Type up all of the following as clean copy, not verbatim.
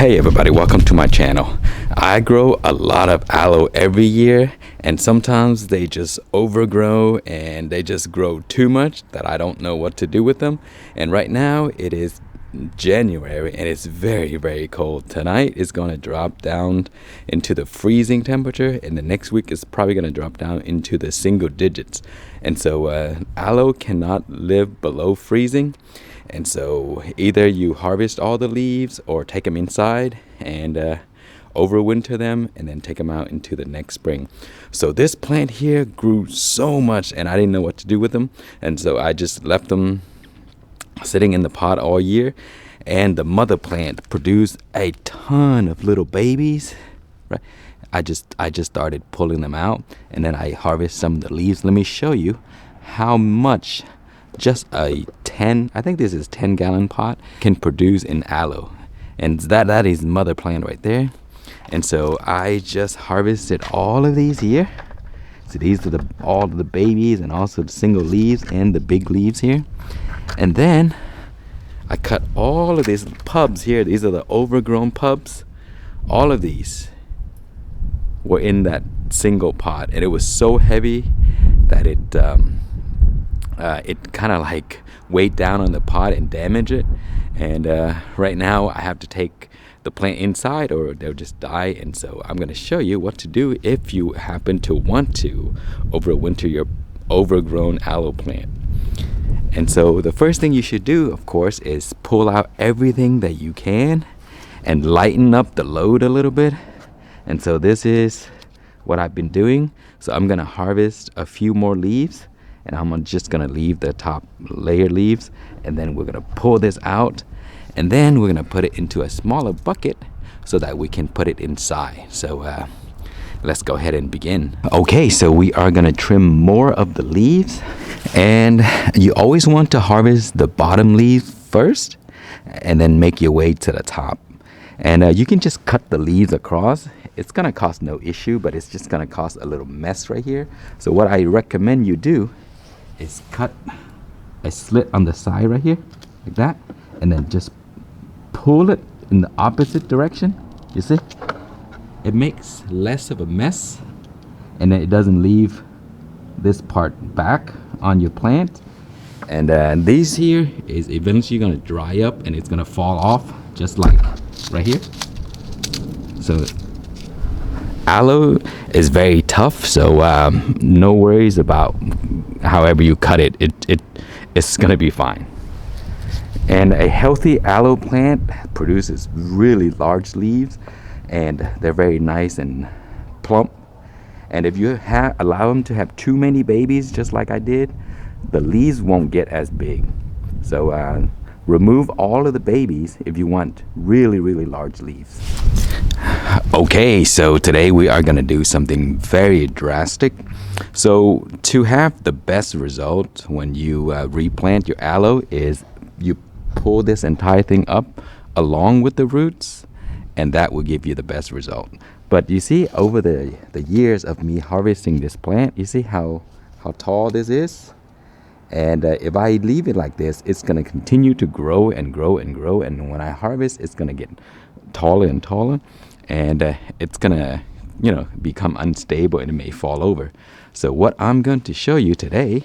Hey everybody, welcome to my channel. I grow a lot of aloe every year, and sometimes they just overgrow and they just grow too much that I don't know what to do with them. And right now it is January and it's very cold. Tonight is going to drop down into the freezing temperature, and the next week is probably going to drop down into the single digits. And so aloe cannot live below freezing. And so either you harvest all the leaves or take them inside and overwinter them and then take them out into the next spring. So this plant here grew so much and I didn't know what to do with them. And so I just left them sitting in the pot all year. And the mother plant produced a ton of little babies. Right? I just started pulling them out, and then I harvest some of the leaves. Let me show you how much just a 10, I think this is 10-gallon pot, can produce in aloe. And that is mother plant right there. And so I just harvested all of these here. So these are all of the babies and also the single leaves and the big leaves here. And then I cut all of these pubs here. These are the overgrown pubs. All of these were in that single pot, and it was so heavy that it kind of like weighed down on the pot and damaged it. And right now I have to take the plant inside or they'll just die. And so I'm going to show you what to do if you happen to want to overwinter your overgrown aloe plant. And so the first thing you should do, of course, is pull out everything that you can and lighten up the load a little bit. And so this is what I've been doing. So I'm going to harvest a few more leaves, and I'm just going to leave the top layer leaves, and then we're going to pull this out, and then we're going to put it into a smaller bucket so that we can put it inside. So let's go ahead and begin. Okay, so we are going to trim more of the leaves, and you always want to harvest the bottom leaves first and then make your way to the top. And you can just cut the leaves across. It's going to cost no issue, but it's just going to cause a little mess right here. So what I recommend you do is cut a slit on the side right here, like that, and then just pull it in the opposite direction. You see? It makes less of a mess, and then it doesn't leave this part back on your plant. And these here is eventually going to dry up and it's going to fall off, just like right here. So aloe is very tough, so no worries about however you cut it. It's going to be fine. And a healthy aloe plant produces really large leaves, and they're very nice and plump. And if you allow them to have too many babies, just like I did, the leaves won't get as big. So remove all of the babies if you want really large leaves. Okay, so today we are going to do something very drastic. So to have the best result when you replant your aloe is you pull this entire thing up along with the roots, and that will give you the best result. But you see, over the years of me harvesting this plant, you see how tall this is? And if I leave it like this, it's going to continue to grow and grow and grow. And when I harvest, it's going to get taller and taller. And it's going to, become unstable and it may fall over. So what I'm going to show you today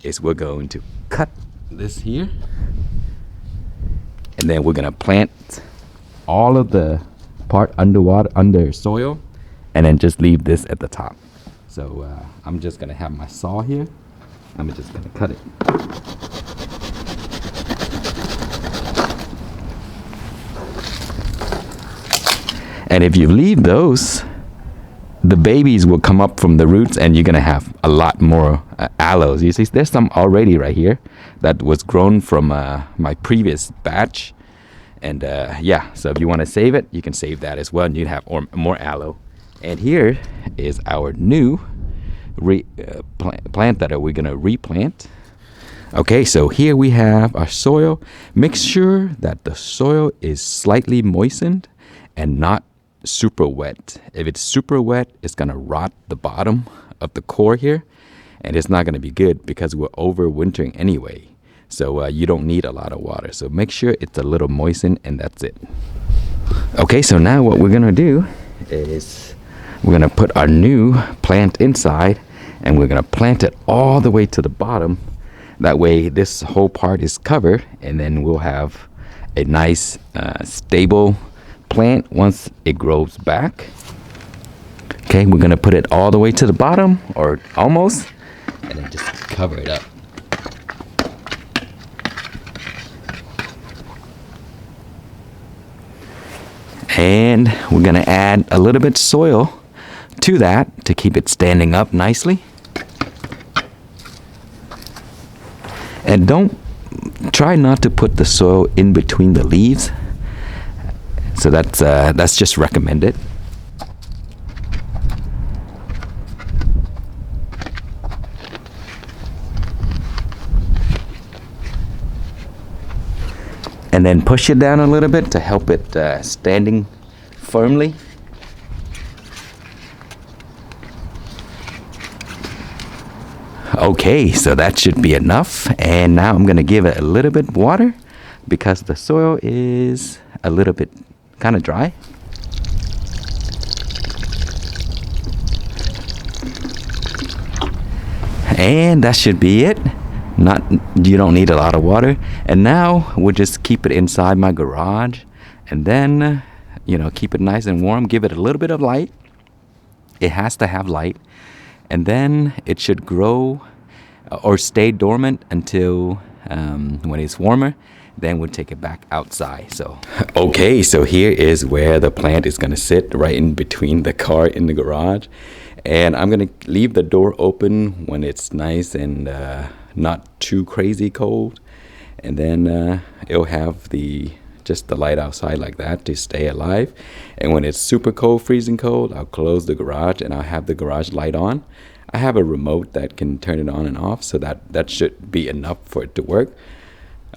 is we're going to cut this here. And then we're going to plant all of the part under soil, and then just leave this at the top. So I'm just going to have my saw here. I'm just going to cut it. And if you leave those, the babies will come up from the roots, and you're going to have a lot more aloes. You see, there's some already right here that was grown from my previous batch. And yeah, so if you want to save it, you can save that as well, and you'd have more aloe. And here is our new plant that we're going to replant. Okay, so here we have our soil. Make sure that the soil is slightly moistened and not super wet. If it's super wet, it's going to rot the bottom of the core here, and it's not going to be good because we're overwintering anyway. So you don't need a lot of water. So make sure it's a little moistened, and that's it. Okay, so now what we're gonna do is we're gonna put our new plant inside, and we're gonna plant it all the way to the bottom. That way this whole part is covered, and then we'll have a nice stable plant once it grows back. Okay, we're gonna put it all the way to the bottom, or almost, and then just cover it up. And we're gonna add a little bit soil to that to keep it standing up nicely. And try not to put the soil in between the leaves. So that's just recommended. And then push it down a little bit to help it standing firmly. Okay, so that should be enough. And now I'm gonna give it a little bit water because the soil is a little bit kind of dry. And that should be it. You don't need a lot of water. And now we'll just keep it inside my garage, and then keep it nice and warm. Give it a little bit of light. It has to have light, and then it should grow or stay dormant until when it's warmer. Then we'll take it back outside. So okay, so here is where the plant is gonna sit, right in between the car in the garage. And I'm gonna leave the door open when it's nice and not too crazy cold, and then it'll have just the light outside like that to stay alive. And when it's super cold, freezing cold, I'll close the garage and I'll have the garage light on. I have a remote that can turn it on and off, so that should be enough for it to work.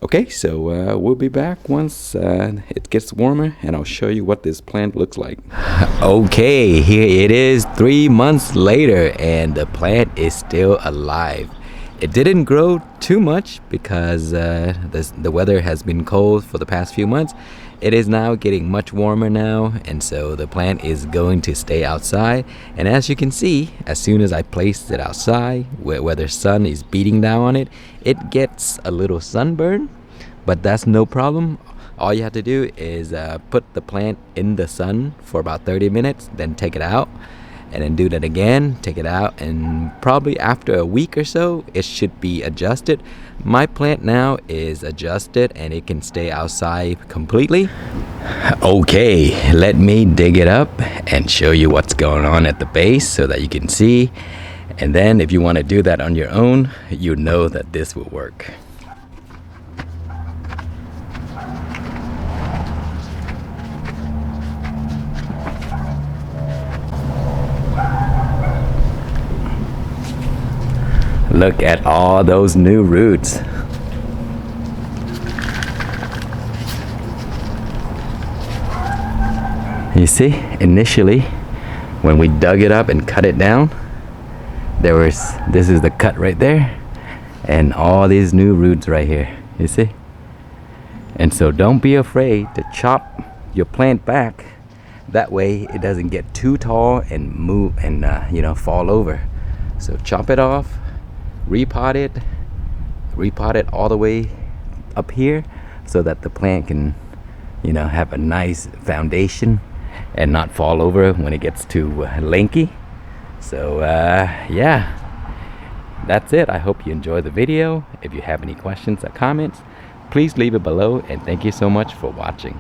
Okay, so we'll be back once it gets warmer, and I'll show you what this plant looks like. Okay, here it is 3 months later, and the plant is still alive. It didn't grow too much because the weather has been cold for the past few months. It is now getting much warmer now, and so the plant is going to stay outside. And as you can see, as soon as I place it outside, where the sun is beating down on it, it gets a little sunburn, but that's no problem. All you have to do is put the plant in the sun for about 30 minutes, then take it out. And then do that again, take it out, and probably after a week or so, it should be adjusted. My plant now is adjusted and it can stay outside completely. Okay, let me dig it up and show you what's going on at the base so that you can see. And then if you want to do that on your own, you know that this will work. Look at all those new roots. You see, initially, when we dug it up and cut it down, this is the cut right there, and all these new roots right here, you see? And so don't be afraid to chop your plant back. That way it doesn't get too tall and move and fall over. So chop it off. Repot it all the way up here so that the plant can have a nice foundation and not fall over when it gets too lanky. So yeah, that's it. I hope you enjoyed the video. If you have any questions or comments, please leave it below, and thank you so much for watching.